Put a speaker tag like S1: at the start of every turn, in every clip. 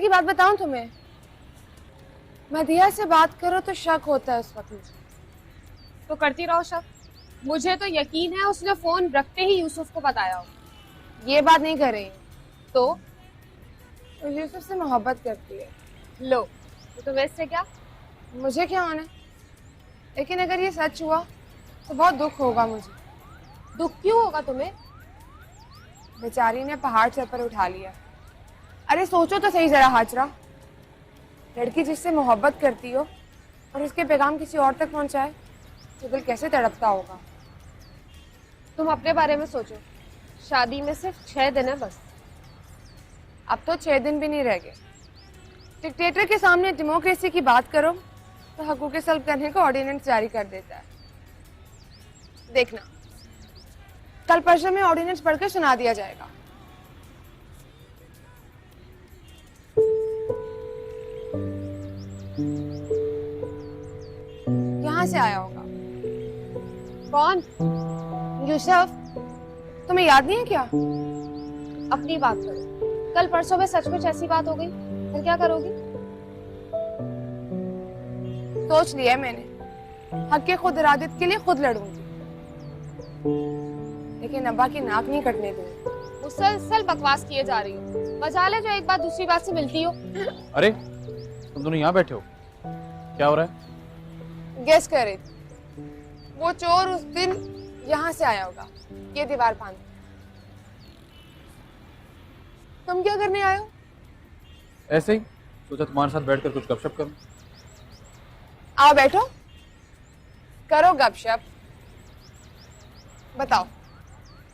S1: की बात बताऊं तुम्हें, मैं दिया से बात करो तो शक होता है उस वक्त मुझे।
S2: तो करती रहो शक। मुझे तो यकीन है उसने फोन रखते ही यूसुफ को बताया हो।
S1: ये बात नहीं कर रही हूँ।
S2: तो
S1: वो यूसुफ से मोहब्बत करती है।
S2: लो, तो तुम्हें इससे क्या?
S1: मुझे क्या होना, लेकिन अगर ये सच हुआ तो बहुत दुख होगा मुझे।
S2: दुख क्यों होगा तुम्हें?
S1: बेचारी ने पहाड़ सर पर उठा लिया। अरे सोचो तो सही जरा हाजरा, लड़की जिससे मोहब्बत करती हो और उसके पैगाम किसी और तक पहुंचाए तो दिल कैसे तड़पता होगा।
S2: तुम अपने बारे में सोचो, शादी में सिर्फ 6 दिन है बस।
S1: अब तो 6 दिन भी नहीं रह गए। डिक्टेटर के सामने डेमोक्रेसी की बात करो तो हकूक़ सल्ब करने का ऑर्डिनेंस जारी कर देता है। देखना, कल परसों में ऑर्डिनेंस पढ़कर सुना दिया जाएगा। यहाँ से आया होगा।
S2: कौन?
S1: यूसुफ, तुम्हें याद नहीं है क्या?
S2: अपनी बात करो। कल परसों में सचमुच ऐसी बात हो गई, फिर क्या करोगी?
S1: सोच लिया मैंने, हक के खुद इरादत के लिए खुद लड़ूंगी, लेकिन अब्बा की नाक नहीं कटने दूंगी।
S2: मुसलसल बकवास किए जा रही हो। मजा ले जो एक बात दूसरी बात से मिलती हो।
S3: अरे तुम दोनों यहाँ बैठे हो, क्या हो रहा है?
S1: गेस करे, वो चोर उस दिन यहाँ से आया होगा, ये दीवार फांद। तुम क्या करने आए हो?
S3: ऐसे ही सोचा तुम्हारे साथ बैठकर कुछ गपशप करूं।
S1: आओ बैठो, करो गपशप। बताओ,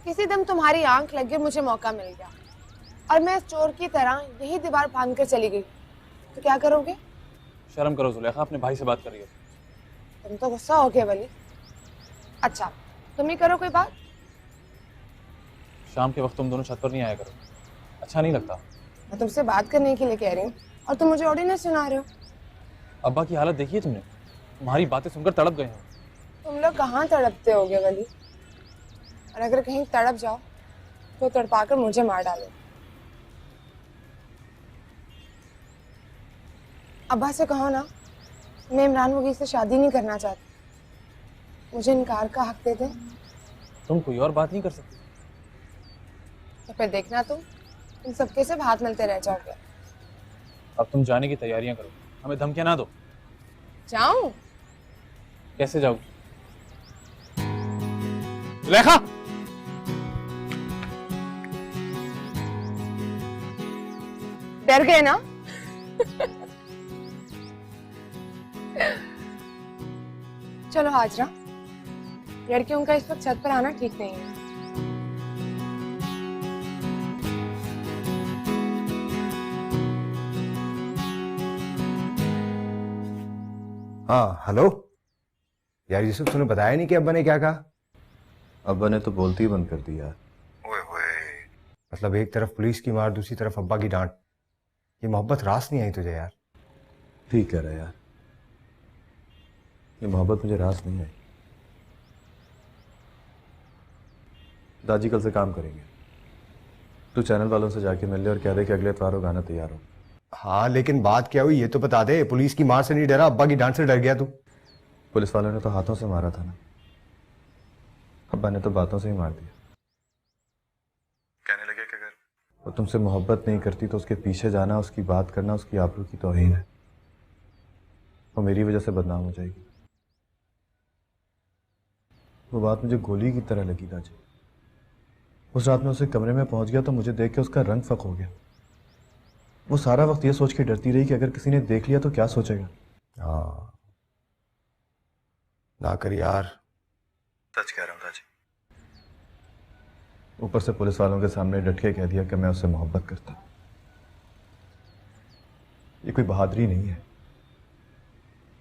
S1: किसी दिन तुम्हारी आंख लग गई, मुझे मौका मिल गया और मैं चोर की तरह यही दीवार फांद कर चली गई, तो क्या करोगे?
S3: शर्म करो जुलेखा, अपने भाई से बात कर रही हो।
S1: तुम तो गुस्सा हो गए वली। अच्छा, तुम ही करो कोई बात।
S3: शाम के वक्त तुम दोनों छत पर नहीं आया करो, अच्छा नहीं लगता।
S1: मैं तुमसे बात करने के लिए कह रही हूँ और तुम मुझे ऑर्डिनेंस सुना रहे हो।
S3: अब्बा की हालत देखिए तुमने, तुम्हारी बातें सुनकर तड़प गए हो।
S1: तुम लोग कहाँ तड़पते होगे वली, और अगर कहीं तड़प जाओ तो तड़पाकर मुझे मार डालो। अब्बा से कहो ना, मैं इमरान मुगीर से शादी नहीं करना चाहती, मुझे इनकार का हक दे दे।
S3: तुम कोई और बात नहीं कर सकती?
S1: तो फिर देखना तुम सबके से हाथ मिलते रह जाओगे।
S3: अब तुम जाने की तैयारियां करो, हमें धमकियां ना दो।
S1: जाऊं?
S3: कैसे जाओ? जुलेखा!
S1: डर गए ना? चलो हाजरा, लड़कियों का इस वक्त छत पर आना ठीक नहीं है।
S4: हाँ हेलो यार, यूसुफ तूने बताया नहीं कि अब्बा ने क्या कहा?
S5: अब्बा ने तो बोलती ही बंद कर दिया।
S4: ओए होए, मतलब एक तरफ पुलिस की मार, दूसरी तरफ अब्बा की डांट। ये मोहब्बत रास नहीं आई तुझे यार?
S5: ठीक कह रहा है यार, ये मोहब्बत मुझे रास नहीं आई। दादी कल से काम करेंगे, तू चैनल वालों से जाके मिल ले और कह दे कि अगले इतवार को गाना तैयार हो।
S4: हाँ लेकिन बात क्या हुई ये तो बता दे। पुलिस की मार से नहीं डरा, अब्बा की डांट से डर गया तू?
S5: पुलिस वालों ने तो हाथों से मारा था ना, अब्बा ने तो बातों से ही मार दिया। कहने लगे कि अगर वो तुमसे मोहब्बत नहीं करती तो उसके पीछे जाना, उसकी बात करना उसकी आबरू की तौहीन है, वो मेरी वजह से बदनाम हो जाएगी। वो बात मुझे गोली की तरह लगी दादी। उस रात में उसके कमरे में पहुंच गया तो मुझे देख के उसका रंग फक हो गया। वो सारा वक्त ये सोच के डरती रही कि अगर किसी ने देख लिया तो क्या सोचेगा।
S4: हाँ ना कर यार,
S5: सच कह रहा हूँ दादी। ऊपर से पुलिस वालों के सामने डट के कह दिया कि मैं उससे मोहब्बत करता। ये कोई बहादुरी नहीं है,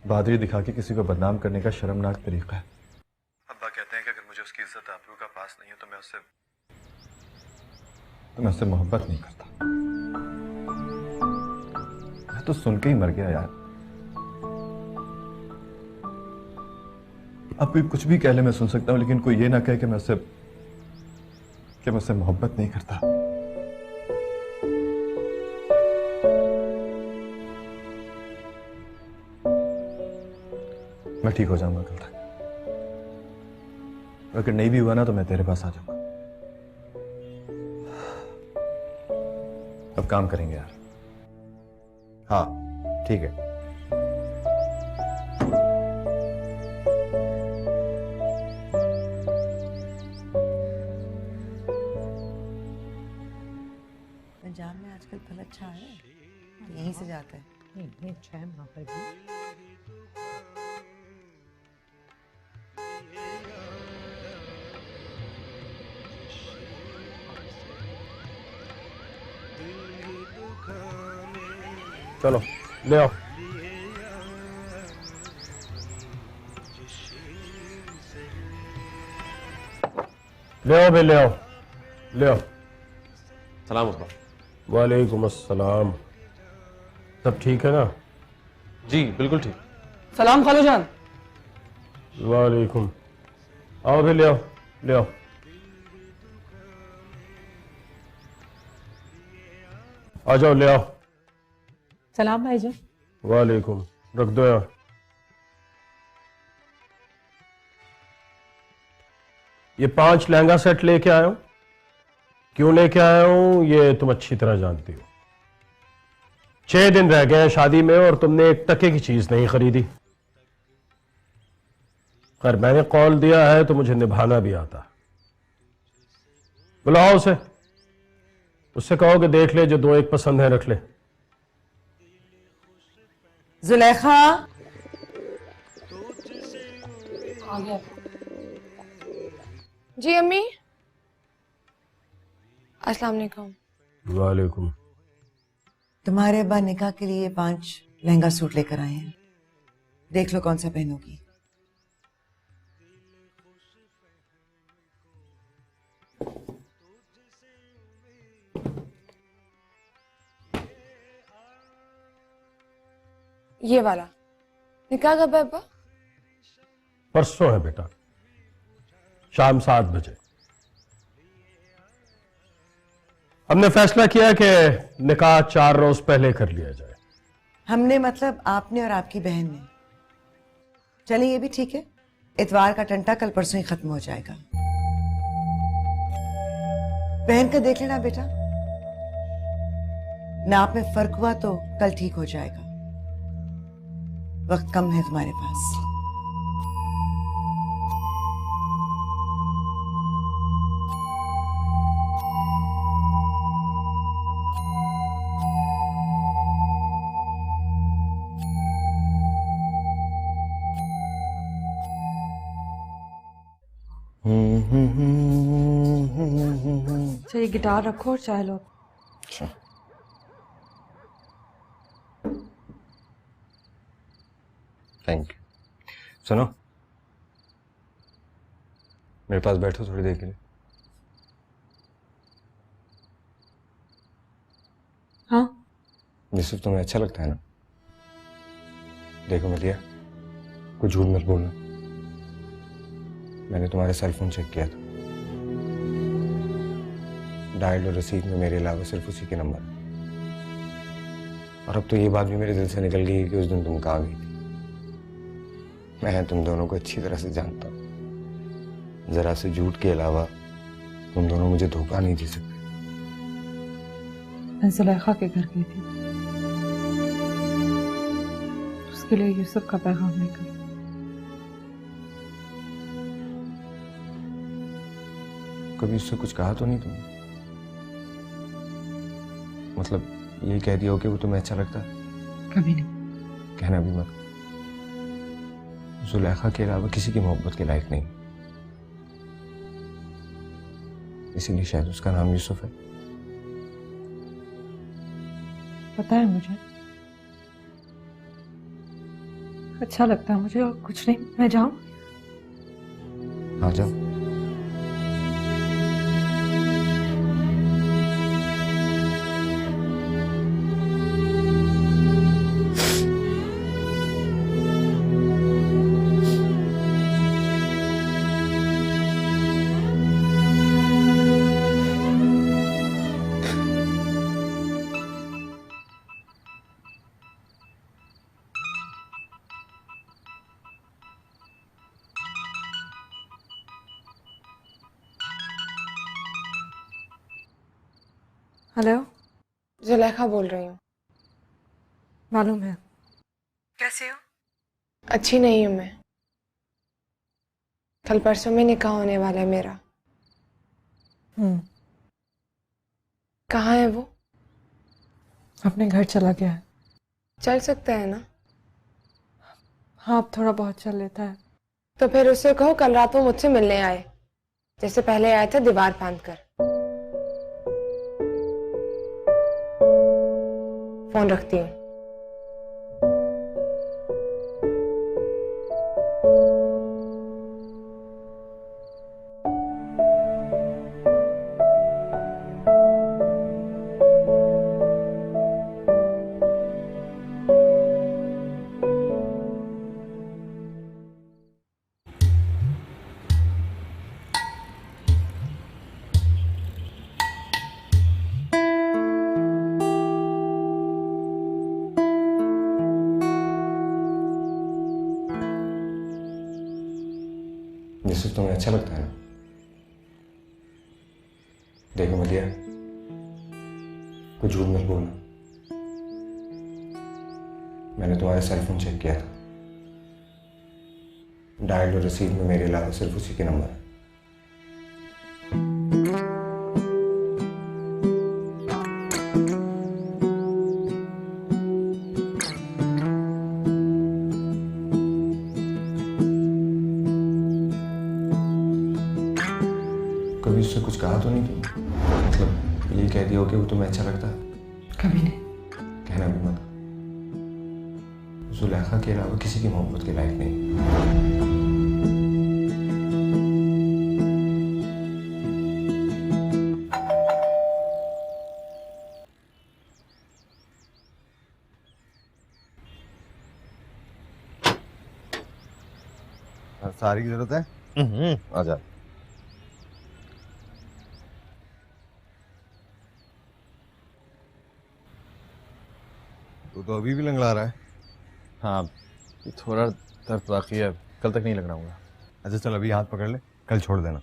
S5: बहादुरी दिखा के किसी को बदनाम करने का शर्मनाक तरीका है। अब्बा कहते हैं कि अगर मुझे उसकी इज्जत आबरू का पास नहीं है तो मैं उससे मोहब्बत नहीं करता। मैं तो सुन के ही मर गया यार। अब कोई कुछ भी कह ले मैं सुन सकता हूं, लेकिन कोई ये ना कहे कि मैं उससे मोहब्बत नहीं करता। मैं ठीक हो जाऊंगा कल तक। अगर नहीं भी हुआ ना तो मैं तेरे पास आ जाऊंगा। अब काम करेंगे यार।
S4: हाँ ठीक है।
S6: पंजाब में आजकल फल अच्छा है, यहीं से जाता है।
S7: नहीं अच्छा है वहाँ पर भी।
S3: चलो ले आओ। ले आओ भाई, ले आओ ले आओ।
S8: सलाम अब्बा।
S3: वालेकुम अस्सलाम। सब ठीक है ना?
S8: जी बिल्कुल ठीक।
S7: सलाम खालो जान।
S3: वालेकुम। आओ भाई, ले आओ ले आओ। आ जाओ, ले आओ।
S7: सलाम भाईजान।
S3: वालेकुम। रख दो यार। ये 5 लहंगा सेट लेके आया हूं। क्यों लेके आया हूं ये तुम अच्छी तरह जानती हो। 6 दिन रह गए हैं शादी में और तुमने एक टके की चीज नहीं खरीदी। खैर मैंने कॉल दिया है तो मुझे निभाना भी आता। बुलाओ उसे, उससे कहो कि देख ले, जो 2 एक पसंद है रख ले।
S6: जुलेखा,
S2: आ गया।
S1: जी अम्मी। अस्सलाम वालेकुम।
S3: वालेकुम।
S6: तुम्हारे अब्बा निकाह के लिए 5 लहंगा सूट लेकर आए हैं, देख लो कौन सा पहनोगी।
S1: ये वाला निकाह कब है अब्बा?
S3: परसों है बेटा, शाम 7 बजे। हमने फैसला किया कि निकाह 4 रोज पहले कर लिया जाए।
S6: हमने मतलब आपने और आपकी बहन ने। चलिए ये भी ठीक है, इतवार का टंटा कल परसों ही खत्म हो जाएगा। बहन का देख लेना बेटा, नाप में फर्क हुआ तो कल ठीक हो जाएगा। वक्त कम है तुम्हारे पास।
S7: अच्छा ये गिटार रखो और चाय लो।
S4: Thank you. सुनो, मेरे पास बैठो थोड़ी देर के लिए।
S7: हाँ
S4: यूसुफ तुम्हें अच्छा लगता है ना? देखो मिलिया, कुछ झूठ मत बोलना। मैंने तुम्हारा सेल फोन चेक किया था, डायल और रसीद में मेरे अलावा सिर्फ उसी के नंबर है। और अब तो ये बात भी मेरे दिल से निकल गई कि उस दिन तुम कहाँ गई थी। मैं तुम दोनों को अच्छी तरह से जानता हूँ। जरा से झूठ के अलावा तुम दोनों मुझे धोखा नहीं दे सकते।
S7: मैं जुलेखा के घर गई थी, उसके लिए यूसुफ का पैगाम लेकर।
S4: कभी उससे कुछ कहा तो नहीं तुमने? मतलब ये कह दिया हो कि वो तुम्हें अच्छा लगता है?
S7: कभी नहीं।
S4: कहना भी मत। जुलेखा के अलावा किसी की मोहब्बत के लायक नहीं, इसीलिए शायद उसका नाम यूसुफ है।
S7: पता है मुझे, अच्छा लगता है मुझे और कुछ नहीं। मैं जाऊं?
S4: हाँ जाओ।
S7: हेलो,
S1: जुलेखा बोल रही हूँ।
S7: मालूम है।
S6: कैसे हो?
S1: अच्छी नहीं हूँ मैं। कल परसों में निकाह होने वाला है मेरा। कहाँ है वो?
S7: अपने घर चला गया है।
S1: चल सकता है ना?
S7: हाँ, अब थोड़ा बहुत चल लेता है।
S1: तो फिर उससे कहो कल रात वो मुझसे मिलने आए, जैसे पहले आए थे दीवार फांद कर। फोन रखती हूँ।
S4: यूसुफ तुम्हें अच्छा लगता है ना? देखो मदिया, कुछ झूठ मत बोलना। मैंने तुम्हारा सेल फोन चेक किया था। डायल और रसीद में मेरे अलावा सिर्फ उसी के नंबर है। कभी उससे कुछ कहा तो नहीं तुम? मतलब ये कह दिया हो कि वो तुम्हें अच्छा लगता है?
S7: कभी नहीं।
S4: कहना भी मत। जुलेखा के अलावा किसी की मोहब्बत के लायक नहीं।
S5: सारी की जरूरत है? आ जा। तू तो अभी भी लंगड़ा रहा है।
S8: हाँ, थोड़ा दर्द बाकी है, कल तक नहीं लगना।
S5: अच्छा चल, अभी हाथ पकड़ ले, कल छोड़ देना।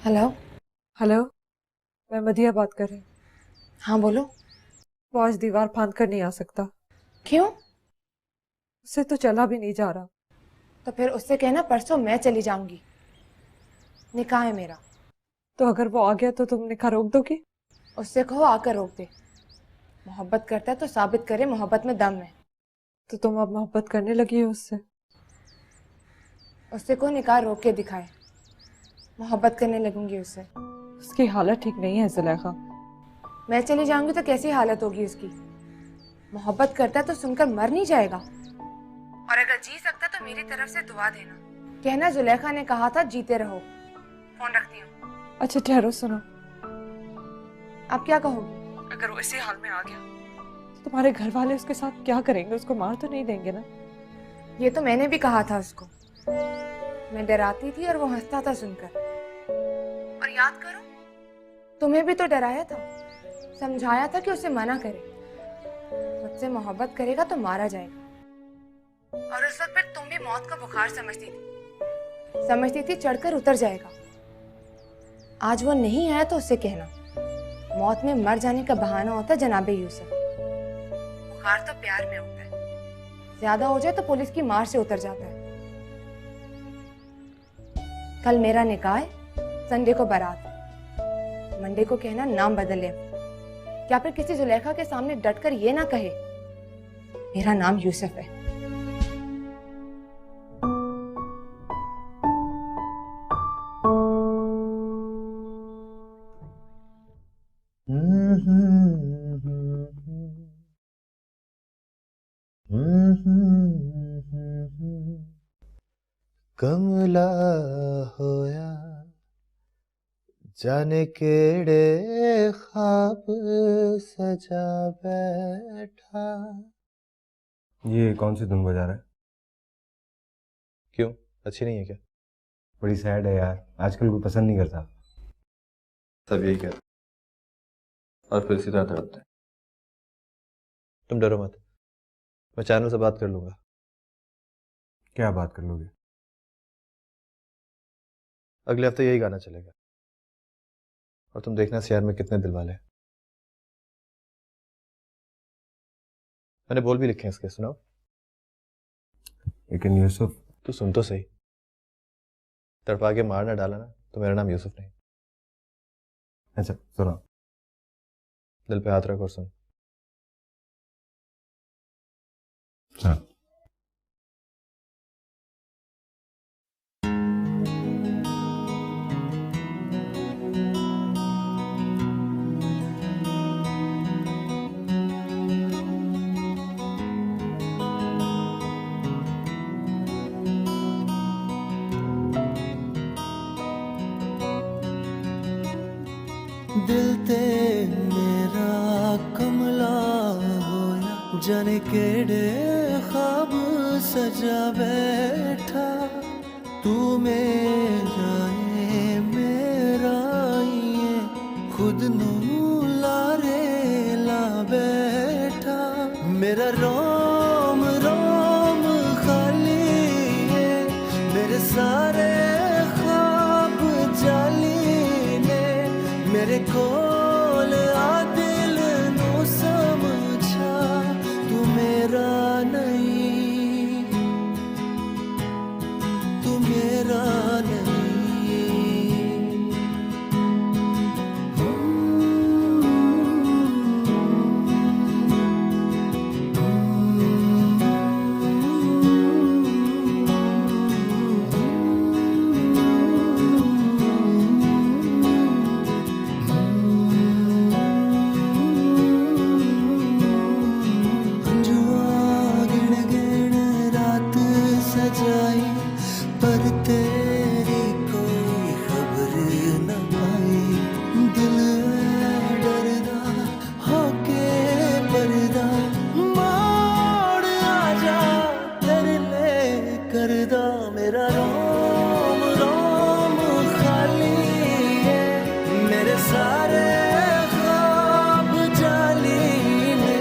S1: हेलो।
S7: हेलो, मैं मदिया बात कर रही हूँ।
S1: हाँ बोलो।
S7: वो आज दीवार फांद कर नहीं आ सकता।
S1: क्यों?
S7: उससे तो चला भी नहीं जा रहा।
S1: तो फिर उससे कहना परसों मैं चली जाऊंगी। निकाह है मेरा।
S7: तो अगर वो आ गया तो तुम निकाह रोक दोगी?
S1: उससे कहो आकर रोक दे। मोहब्बत करता है तो साबित करे मोहब्बत में दम है।
S7: तो तुम अब मोहब्बत करने लगी हो उससे?
S1: उससे को निकाह रोक के दिखाए, मोहब्बत करने लगूंगी उससे।
S7: उसकी हालत ठीक नहीं है जुलेखा।
S1: मैं चली जाऊंगी तो कैसी हालत होगी उसकी? मोहब्बत करता है तो सुनकर मर नहीं जाएगा? और अगर जी सकता तो मेरी तरफ से दुआ देना। कहना जुलेखा ने कहा था जीते रहो। फोन रखती हूँ।
S7: अच्छा ठहरो, सुनो।
S1: अब क्या कहोगी?
S7: अगर वो इसी हाल में आ गया तो तुम्हारे घर वाले उसके साथ क्या करेंगे? उसको मार तो नहीं देंगे ना?
S1: ये तो मैंने भी कहा था उसको। मैं डराती थी और वो हंसता था सुनकर। और याद करो, तुम्हें भी तो डराया था, समझाया था कि उसे मना करे। मुझसे मोहब्बत करेगा तो मारा जाएगा। और उस वक्त फिर तुम भी मौत का बुखार समझती थी चढ़कर उतर जाएगा। आज वो नहीं आया तो उससे कहना मौत में मर जाने का बहाना होता है जनाबे यूसुफ। बुखार तो प्यार में होता है, ज्यादा हो जाए तो पुलिस की मार से उतर जाता है। कल मेरा निकाह है, संडे को बारात। मंडे को कहना नाम बदल ले, या फिर किसी जुलेखा के सामने डटकर ये ना कहे मेरा नाम यूसुफ है।
S5: कमला होया जाने केड़े ख्वाब सजा बैठा।
S4: ये कौन सी धुन बजा रहा है?
S5: क्यों, अच्छी नहीं है क्या?
S4: बड़ी सैड है यार, आजकल कोई पसंद नहीं करता।
S5: सब यही कहते और फिर इसी तरह तड़पते हैं। तुम डरो मत, मैं चैनल से बात कर लूंगा।
S4: क्या बात कर लोगे?
S5: अगले हफ्ते यही गाना चलेगा और तुम देखना इस यार में कितने दिल वाले हैं। मैंने बोल भी लिखे हैं इसके, सुनाओ।
S4: लेकिन यूसुफ,
S5: तू सुन तो सही। तड़पा के मार ना डाला ना तो मेरा नाम यूसुफ नहीं।
S4: अच्छा सुनो।
S5: दिल पे हाथ रख और सुन।
S4: हाँ।
S9: दिल ते मेरा कमला होया जाने केड़े ख्वाब सजा बैठा। तू मेरा ये खुद नू लारे ला बैठा। मेरा रोम रोम खाली है, मेरे सारे ख्वाब जाली ने। मेरे कोल आ दिल नू समझा, तू मेरा नहीं, तू मेरा नहीं। सजाई पर तेरी कोई खबर न आई। दिल डरदा होके पर्दा मोड़ आजा, तेरे ले करदा। मेरा रोम रोम खाली है, मेरे सारे ख्वाब जाली ने।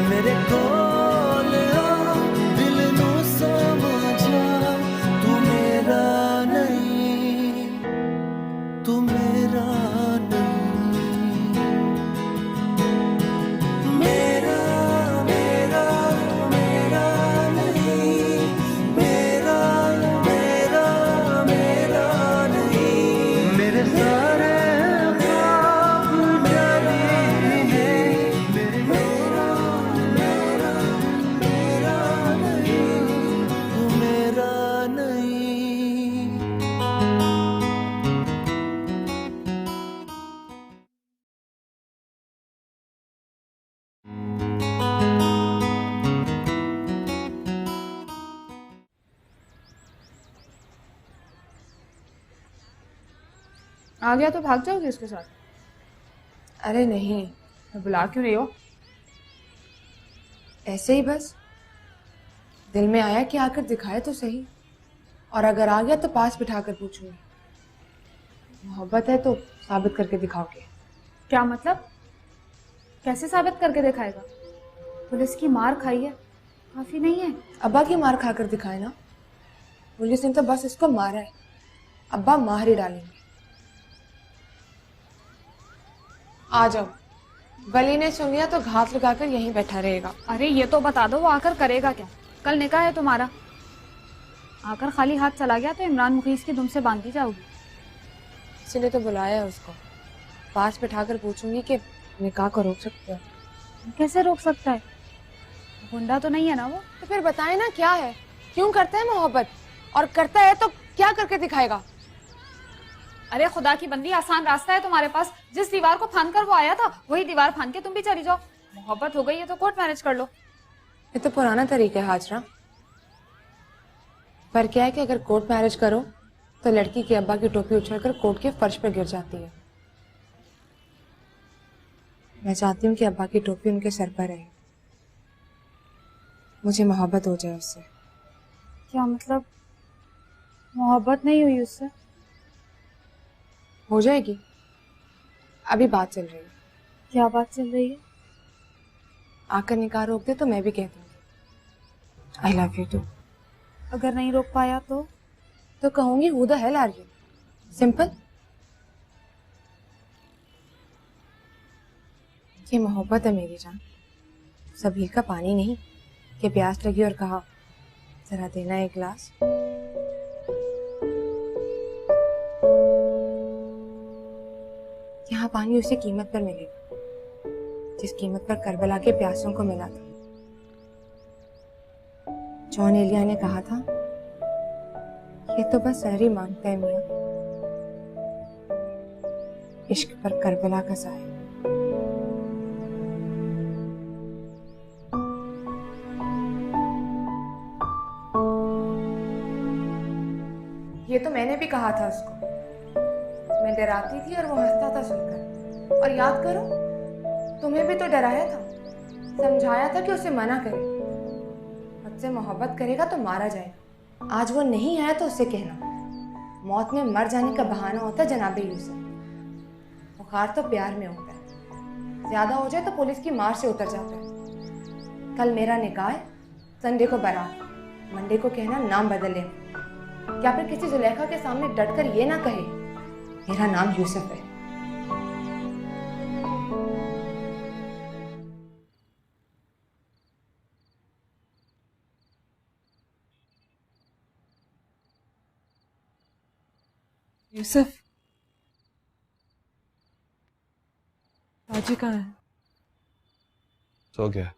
S9: मेरे कोल आ दिल नू समझा, तू मेरा नहीं, तू मेरा नहीं। मेरा मेरा मेरा नहीं, मेरा मेरा मेरा नहीं। मेरे सारे ख्वाब जाली है, मेरा मेरा मेरा नहीं, तू मेरा नहीं।
S2: आ गया तो भाग जाओगे इसके साथ?
S1: अरे नहीं,
S2: तो बुला क्यों रही हो?
S1: ऐसे ही बस दिल में आया कि आकर दिखाए तो सही, और अगर आ गया तो पास बिठाकर पूछूंगी। मोहब्बत है तो साबित करके दिखाओगे।
S2: क्या मतलब? कैसे साबित करके दिखाएगा? पुलिस की मार खाई है, काफी नहीं है?
S1: अब्बा की मार खाकर दिखाए ना। पुलिस ने तो बस इसको मारा है, अब्बा मार ही डालेंगे। आ जाओ, वली ने सुन लिया तो घात लगाकर यहीं बैठा रहेगा।
S2: अरे ये तो बता दो वो आकर करेगा क्या? कल निकाह है तुम्हारा, आकर खाली हाथ चला गया तो इमरान मुखीस की दुम से बांधी जाओगी।
S1: इसलिए तो बुलाया है उसको, पास बिठाकर पूछूंगी कि निकाह को रोक सकते हो।
S2: कैसे रोक सकता है? गुंडा तो नहीं है ना वो?
S1: तो फिर बताए ना क्या है, क्यों करता है मोहब्बत, और करता है तो क्या करके दिखाएगा।
S2: अरे खुदा की बंदी, आसान रास्ता है तुम्हारे पास। जिस दीवार को फांद कर वो आया था वही दीवार फांद के तुम भी चली जाओ। मोहब्बत हो गई है तो कोर्ट मैरिज कर लो।
S1: ये तो पुराना तरीका है हाजरा। पर क्या है कि अगर कोर्ट मैरिज करो तो लड़की के अब्बा की टोपी उछलकर कोर्ट के फर्श पर गिर जाती है। मैं चाहती हूँ कि अब्बा की टोपी उनके सर पर रहे। मुझे मोहब्बत हो जाए उससे।
S2: क्या मतलब मोहब्बत नहीं हुई उससे?
S1: हो जाएगी, अभी बात चल रही है।
S2: क्या बात चल रही है?
S1: आकर निकाह रोक दे तो मैं भी कह दूंगी आई लव यू टू।
S2: अगर नहीं रोक पाया तो
S1: कहूंगी who the hell are you. Simple. ये मोहब्बत है मेरी जान, सबील का पानी नहीं कि प्यास लगी और कहा जरा देना एक गिलास। यहाँ पानी उसी कीमत पर मिलेगा जिस कीमत पर करबला के प्यासों को मिला था। जॉन एलिया ने कहा था ये तो बस शहरी मांगता है मियां, इश्क पर करबला का साया। ये तो मैंने भी कहा था उसको। मैं डराती थी और वो हंसता था सुनकर। और याद करो, तुम्हें भी तो डराया था, समझाया था कि उसे मना करे, मुझसे मोहब्बत करेगा तो मारा जाएगा। आज वो नहीं आया तो उसे कहना मौत में मर जाने का बहाना होता है जनाबे यूसुफ। बुखार तो प्यार में होता है, ज्यादा हो जाए तो पुलिस की मार से उतर जाता है। कल मेरा निकाह है, संडे को बारात, मंडे को कहना नाम बदल ले। क्या फिर किसी जुलेखा के सामने डटकर ये ना कहे मेरा नाम यूसुफ है।
S7: यूसुफ, ताजी कहाँ है?
S5: सो गया।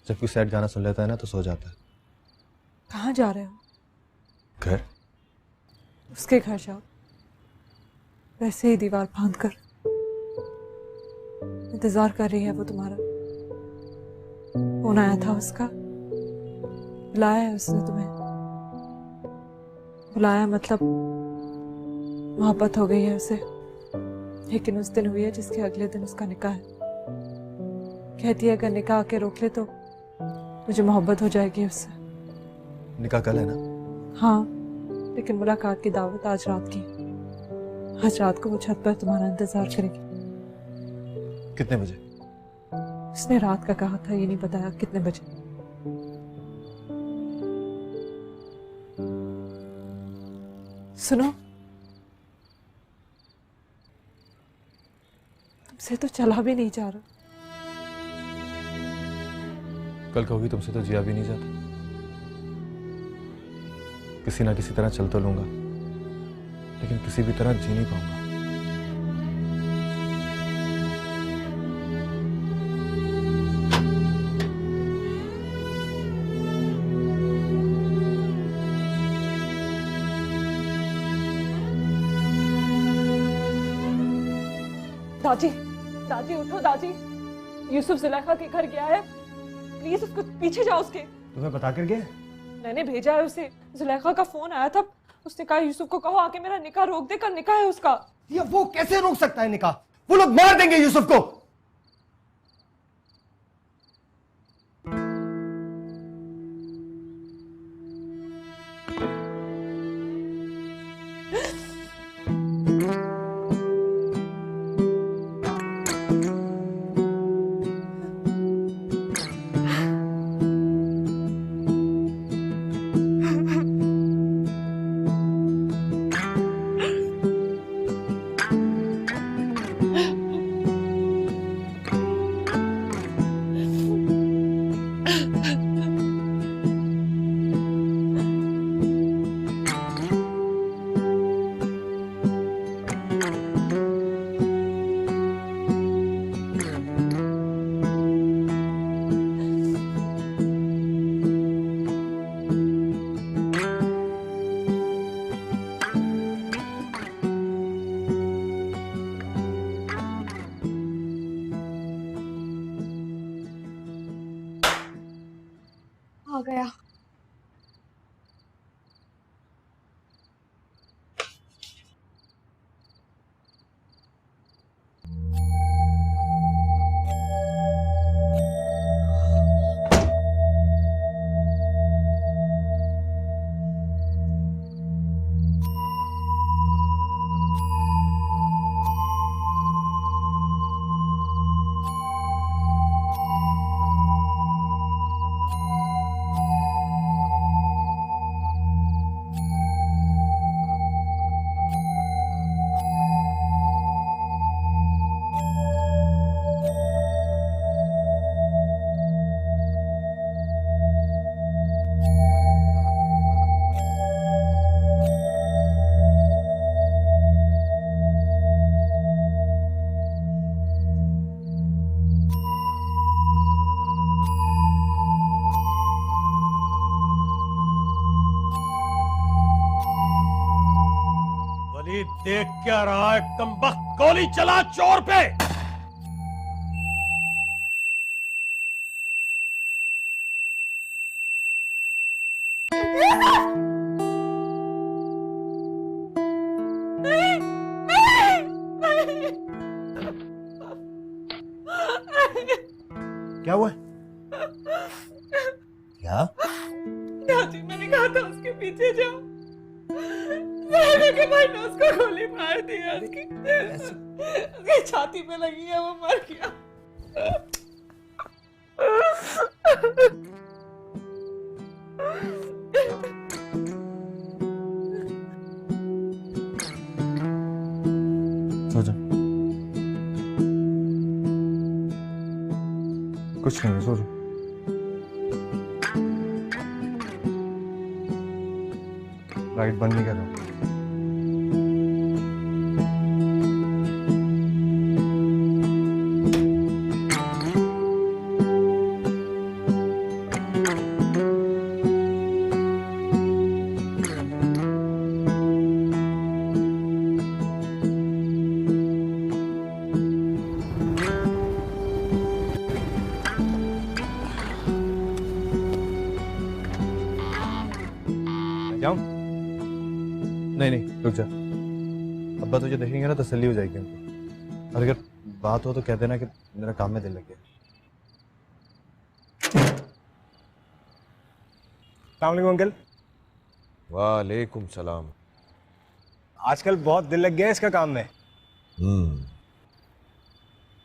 S5: जब कोई सैड गाना सुन लेता है ना तो सो जाता है।
S7: कहाँ जा रहे हो?
S5: घर।
S7: उसके घर जाओ, वैसे ही दीवार फांद कर। इंतजार कर रही है वो तुम्हारा। फोन आया था उसका, बुलाया है उसने तुम्हें। बुलाया मतलब मोहब्बत हो गई है उसे, लेकिन उस दिन हुई है जिसके अगले दिन उसका निकाह है। कहती है अगर निकाह के रोक ले तो मुझे मोहब्बत हो जाएगी उससे।
S5: निकाह कल है ना?
S7: हाँ, लेकिन मुलाकात की दावत आज रात की। आज रात को वो छत पर तुम्हारा इंतजार करेगी।
S5: कितने बजे?
S7: उसने रात का कहा था, ये नहीं बताया कितने बजे। सुनो, तुमसे तो चला भी नहीं जा रहा।
S5: कल कहोगी तुमसे तो जिया भी नहीं जाता। किसी ना किसी तरह चल तो लूंगा, लेकिन किसी भी तरह जी नहीं पाऊंगा।
S7: दादी, दादी उठो दादी। यूसुफ जुलेखा के घर गया है, प्लीज उसको पीछे जाओ उसके।
S3: तुम्हें बता कर गया?
S7: मैंने भेजा है उसे। जुलेखा का फोन आया था, उसने कहा यूसुफ को कहो आके मेरा निकाह रोक दे, कल निकाह है उसका।
S10: ये वो कैसे रोक सकता है निकाह? वो लोग मार देंगे यूसुफ को।
S3: अभी देख क्या रहा है कमबख्त, गोली चला चोर पे।
S10: क्या हुआ? क्या?
S7: दादी, मैंने कहा था उसके पीछे जाओ। जाने के बाद ने उसको गोली मार दी है। उसकी छाती पे लगी है, वो मर गया।
S5: सो जा। कुछ नहीं, सो जा। लाइट बंद नहीं कर रहा।
S10: जाऊं?
S5: नहीं नहीं, रुक जा। अब्बा तुझे देखेंगे ना, तसल्ली हो जाएगी उनको। और अगर बात हो तो कह देना कि मेरा काम में दिल लग गया।
S10: अस्सलाम वालेकुम अंकल।
S3: वालेकुम सलाम।
S10: आजकल बहुत दिल लग गया है इसका काम में।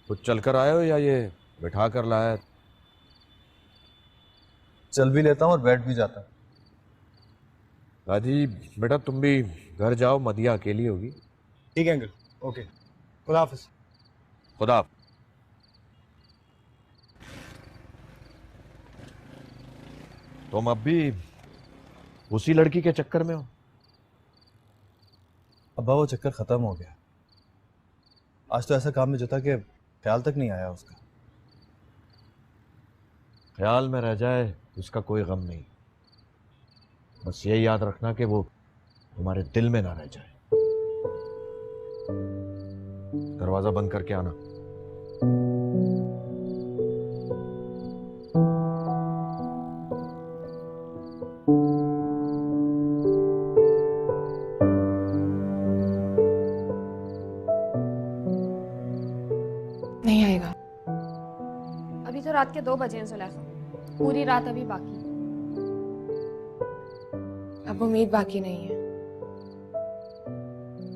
S3: कुछ चल कर आए हो या ये बिठा कर लाया?
S5: चल भी लेता हूँ और बैठ भी जाता हूँ।
S3: दादी बेटा तुम भी घर जाओ, मदिया अकेली होगी।
S10: ठीक है अंकल, ओके, खुदा हाफिज।
S3: खुदा। तुम अब भी उसी लड़की के चक्कर में हो?
S5: अब्बा वो चक्कर खत्म हो गया। आज तो ऐसा काम में जुटा कि ख्याल तक नहीं आया उसका।
S3: ख्याल में रह जाए उसका कोई गम नहीं, बस ये याद रखना कि वो तुम्हारे दिल में ना रह जाए। दरवाजा बंद करके आना।
S1: नहीं आएगा।
S2: अभी तो रात के 2 बजे हैं जुलेखा, पूरी रात अभी बाकी है।
S1: अब उम्मीद बाकी नहीं है।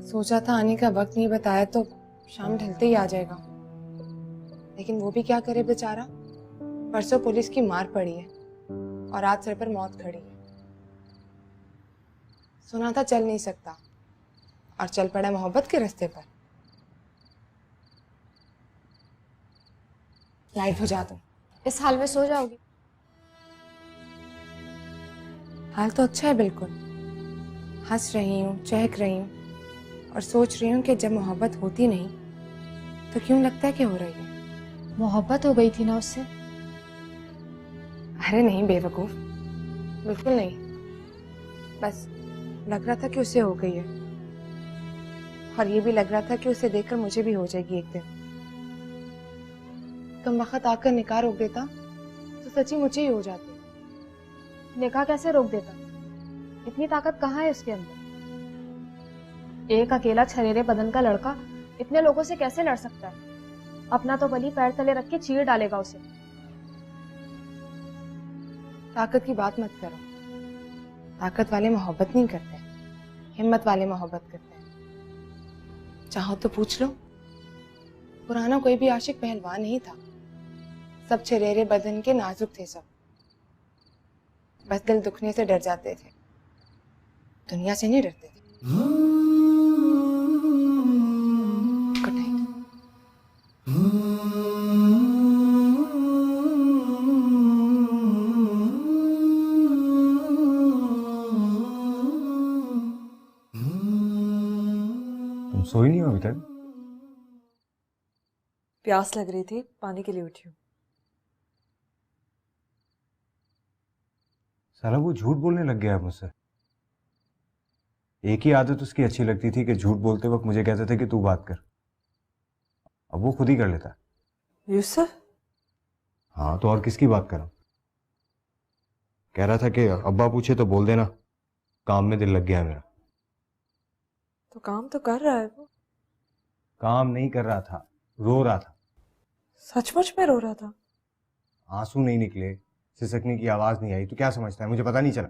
S1: सोचा था आने का वक्त नहीं बताया तो शाम ढलते ही आ जाएगा, लेकिन वो भी क्या करे बेचारा। परसों पुलिस की मार पड़ी है और आज सर पर मौत खड़ी है। सुना था चल नहीं सकता और चल पड़ा मोहब्बत के रास्ते पर। लाइट बुझा दो।
S2: इस हाल में सो जाओगी?
S1: हाल तो अच्छा है बिल्कुल। हंस रही हूँ, चहक रही हूँ और सोच रही हूँ कि जब मोहब्बत होती नहीं तो क्यों लगता है कि हो रही है।
S2: मोहब्बत हो गई थी ना उससे?
S1: अरे नहीं बेवकूफ, बिल्कुल नहीं। बस लग रहा था कि उसे हो गई है, और ये भी लग रहा था कि उसे देखकर मुझे भी हो जाएगी एक दिन। कम वक्त आकर निकाह रोक देता तो सच्ची मुझे ही हो जाती।
S2: निकाह कैसे रोक देता? इतनी ताकत कहाँ है उसके अंदर? एक अकेला छरेरे बदन का लड़का इतने लोगों से कैसे लड़ सकता है? अपना तो बलि पैर तले रख के चीर डालेगा उसे।
S1: ताकत की बात मत करो। ताकत वाले मोहब्बत नहीं करते, हिम्मत वाले मोहब्बत करते हैं। चाहो तो पूछ लो, पुराना कोई भी आशिक पहलवान नहीं था। सब छरेरे बदन के नाजुक थे सब। बस दिल दुखने से डर जाते थे, दुनिया से नहीं डरते थे। Good night.
S5: तुम सोई नहीं हो अभी तक?
S7: प्यास लग रही थी, पानी के लिए उठी हूँ।
S5: साला वो झूठ बोलने लग गया है मुझसे।
S4: एक ही आदत उसकी अच्छी लगती थी कि झूठ बोलते वक्त मुझे कहते थे कि तू बात कर। अब वो खुद ही कर लेता है।
S7: यूसुफ,
S4: हाँ तो और किसकी बात करूं? कह रहा था कि अब्बा पूछे तो बोल देना काम में दिल लग गया है मेरा।
S7: तो काम तो कर रहा है वो।
S4: काम नहीं कर रहा था, रो रहा था।
S7: सचमुच में रो रहा था?
S4: आंसू नहीं निकले, सिसकने की आवाज नहीं आई, तो क्या समझता है? मुझे पता नहीं चला।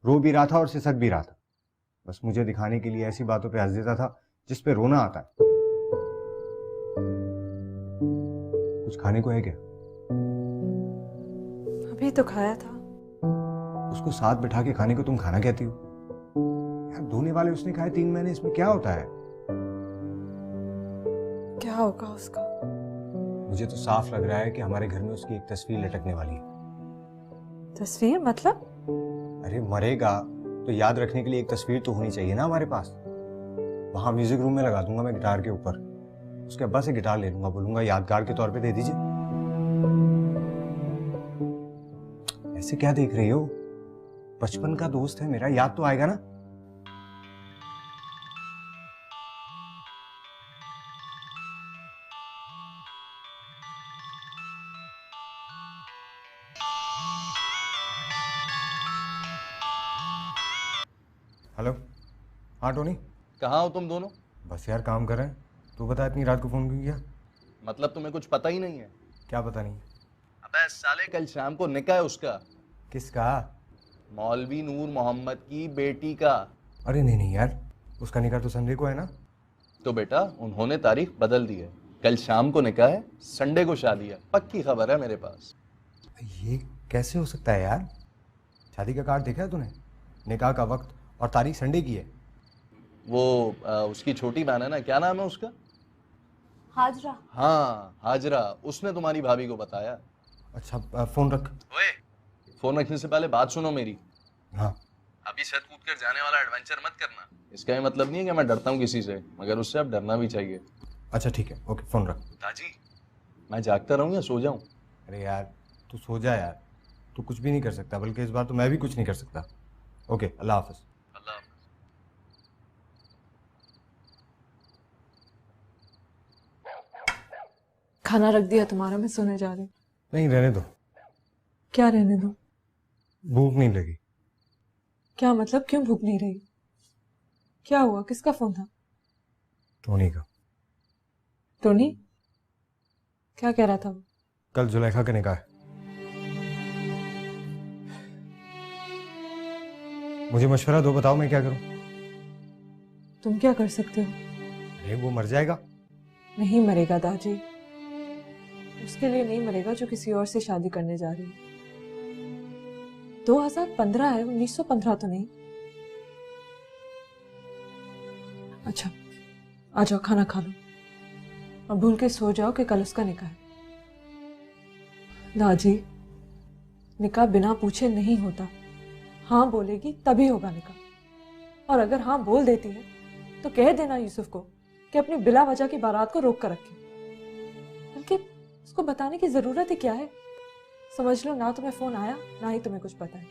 S4: रो भी रहा था और सिसक भी रहा था। बस मुझे दिखाने के लिए ऐसी बातों पे हंस देता था जिस पे रोना आता है। कुछ खाने को है क्या?
S7: अभी तो खाया था।
S4: उसको साथ बिठा के खाने को तुम खाना कहती हो? यार धोने वाले उसने खाए 3 महीने, इसमें क्या होता है?
S7: क्या होगा उसका?
S4: मुझे तो साफ लग रहा है कि हमारे घर में उसकी एक तस्वीर लटकने वाली है।
S7: तस्वीर मतलब?
S4: अरे मरेगा तो याद रखने के लिए एक तस्वीर तो होनी चाहिए ना हमारे पास। वहां म्यूजिक रूम में लगा दूंगा मैं गिटार के ऊपर। उसके अब्बा से गिटार ले लूंगा, बोलूंगा यादगार के तौर पे दे दीजिए। ऐसे क्या देख रही हो? बचपन का दोस्त है मेरा, याद तो आएगा ना। हेलो, हाँ टोनी।
S8: कहाँ हो तुम दोनों?
S4: बस यार काम कर रहे हैं। तू बता इतनी रात को फोन क्यों किया?
S8: मतलब तुम्हें कुछ पता ही नहीं है?
S4: क्या पता नहीं?
S8: अबे साले, कल शाम को निकाह है उसका।
S4: किसका?
S8: मौलवी नूर मोहम्मद की बेटी का।
S4: अरे नहीं नहीं यार, उसका निकाह तो संडे को है ना।
S8: तो बेटा उन्होंने तारीख बदल दी है। कल शाम को निकाह है, संडे को शादी है। पक्की खबर है मेरे पास।
S4: ये कैसे हो सकता है यार? शादी का कार्ड देखा है तूने? निकाह का वक्त और तारीख संडे की है।
S8: वो उसकी छोटी बहन है ना, क्या नाम है उसका?
S2: हाजरा।
S8: हाँ हाजरा, उसने तुम्हारी भाभी को बताया।
S4: अच्छा फोन रख।
S8: ओए, फोन रखने से पहले बात सुनो मेरी।
S4: हाँ।
S8: अभी छत कूद कर जाने वाला एडवेंचर मत करना। इसका ये मतलब नहीं है कि मैं डरता हूँ किसी से, मगर उससे अब डरना भी चाहिए।
S4: अच्छा ठीक है, ओके फोन रख।
S8: दाजी, मैं जागता रहूँ या सो जाऊँ?
S4: अरे यार तू सो जा यार, तू कुछ भी नहीं कर सकता, बल्कि इस बार तो मैं भी कुछ नहीं कर सकता। ओके अल्लाह हाफिज।
S8: अल्लाह हाफ़िज़।
S7: खाना रख दिया तुम्हारा, मैं सोने जा रही हूँ।
S4: नहीं रहने दो।
S7: क्या रहने दो?
S4: भूख नहीं लगी।
S7: क्या मतलब, क्यों भूख नहीं रही? क्या हुआ, किसका फोन था?
S4: टोनी का।
S7: टोनी? क्या कह रहा था वो?
S4: कल जुलेखा का निकाह है। मुझे मशवरा दो, बताओ मैं क्या करूं?
S7: तुम क्या कर सकते हो?
S4: अरे वो मर जाएगा।
S7: नहीं मरेगा दादी, उसके लिए नहीं मरेगा जो किसी और से शादी करने जा रही है। 2015 है, 1915 तो नहीं। अच्छा आ जाओ, खाना खा लो और भूल के सो जाओ कि कल उसका निकाह है। दादी, निकाह बिना पूछे नहीं होता। हाँ बोलेगी तभी होगा निकाह, और अगर हाँ बोल देती है तो कह देना यूसुफ को कि अपनी बिला वजह की बारात को रोक कर रखे। बल्कि उसको बताने की जरूरत ही क्या है? समझ लो ना तुम्हें फोन आया, ना ही तुम्हें कुछ पता है।